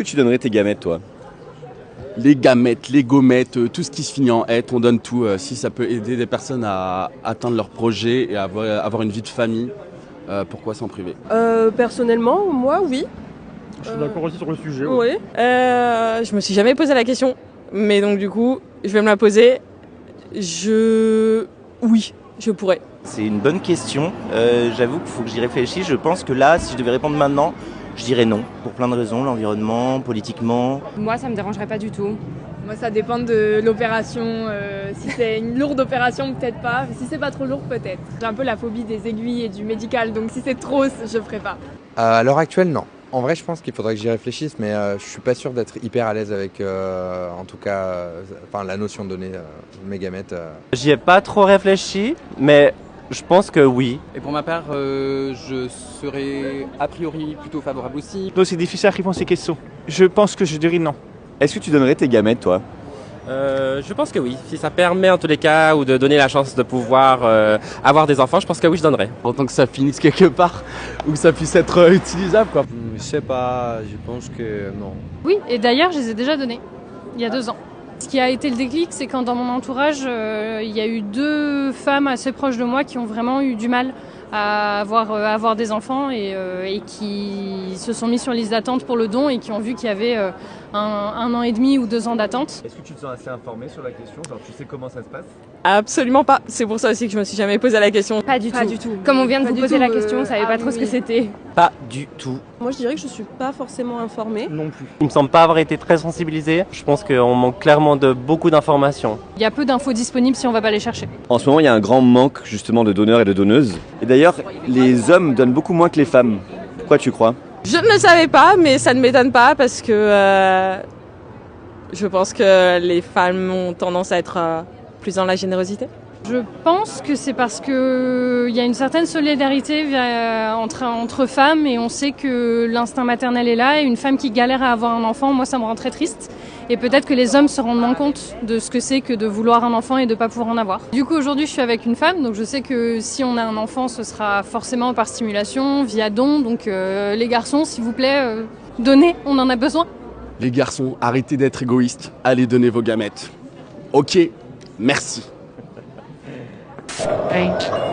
tu donnerais tes gamètes, toi? Les gamètes, les gommettes, tout ce qui se finit en être, on donne tout. Si ça peut aider des personnes à atteindre leurs projets et à avoir une vie de famille, pourquoi s'en priver? Personnellement, moi, oui. Je suis d'accord aussi sur le sujet. Oui. Je me suis jamais posé la question, mais donc du coup, je vais me la poser. Oui, je pourrais. C'est une bonne question. J'avoue qu'il faut que j'y réfléchisse. Je pense que là, si je devais répondre maintenant, je dirais non. Pour plein de raisons, l'environnement, politiquement. Moi, ça me dérangerait pas du tout. Moi, ça dépend de l'opération. Si c'est une lourde opération, peut-être pas. Si c'est pas trop lourd, peut-être. J'ai un peu la phobie des aiguilles et du médical, donc si c'est trop, je ferai pas. À l'heure actuelle, non. En vrai, je pense qu'il faudrait que j'y réfléchisse, mais je suis pas sûr d'être hyper à l'aise avec, en tout cas, la notion de donner mes gamètes. J'y ai pas trop réfléchi, mais je pense que oui. Et pour ma part, je serais a priori plutôt favorable aussi. Donc c'est difficile à répondre à ces questions. Je pense que je dirais non. Est-ce que tu donnerais tes gamètes, toi? Je pense que oui. Si ça permet en tous les cas ou de donner la chance de pouvoir avoir des enfants, je pense que oui, je donnerais. En tant que ça finisse quelque part, ou que ça puisse être utilisable, quoi. Je sais pas, je pense que non. Oui, et d'ailleurs, je les ai déjà donnés, il y a 2 ans. Ce qui a été le déclic, c'est quand dans mon entourage, il y a eu 2 femmes assez proches de moi qui ont vraiment eu du mal à avoir des enfants et qui se sont mis sur liste d'attente pour le don et qui ont vu qu'il y avait 1 an et demi ou 2 ans d'attente. Est-ce que tu te sens assez informé sur la question? Genre, tu sais comment ça se passe? Absolument pas. C'est pour ça aussi que je me suis jamais posé la question. Pas du tout. Comme on vient de vous poser la question, on savait pas trop ce que c'était. Pas du tout. Moi, je dirais que je suis pas forcément informée. Non plus. Il me semble pas avoir été très sensibilisé. Je pense qu'on manque clairement de beaucoup d'informations. Il y a peu d'infos disponibles si on va pas les chercher. En ce moment, il y a un grand manque justement de donneurs et de donneuses. Et d'ailleurs, les hommes donnent beaucoup moins que les femmes. Pourquoi tu crois? Je ne le savais pas, mais ça ne m'étonne pas parce que je pense que les femmes ont tendance à être plus dans la générosité. Je pense que c'est parce qu'il y a une certaine solidarité entre femmes et on sait que l'instinct maternel est là et une femme qui galère à avoir un enfant, moi ça me rend très triste. Et peut-être que les hommes se rendent moins compte de ce que c'est que de vouloir un enfant et de ne pas pouvoir en avoir. Du coup aujourd'hui je suis avec une femme, donc je sais que si on a un enfant ce sera forcément par stimulation, via don. Donc les garçons s'il vous plaît, donnez, on en a besoin. Les garçons, arrêtez d'être égoïstes, allez donner vos gamètes. Ok, merci. Right.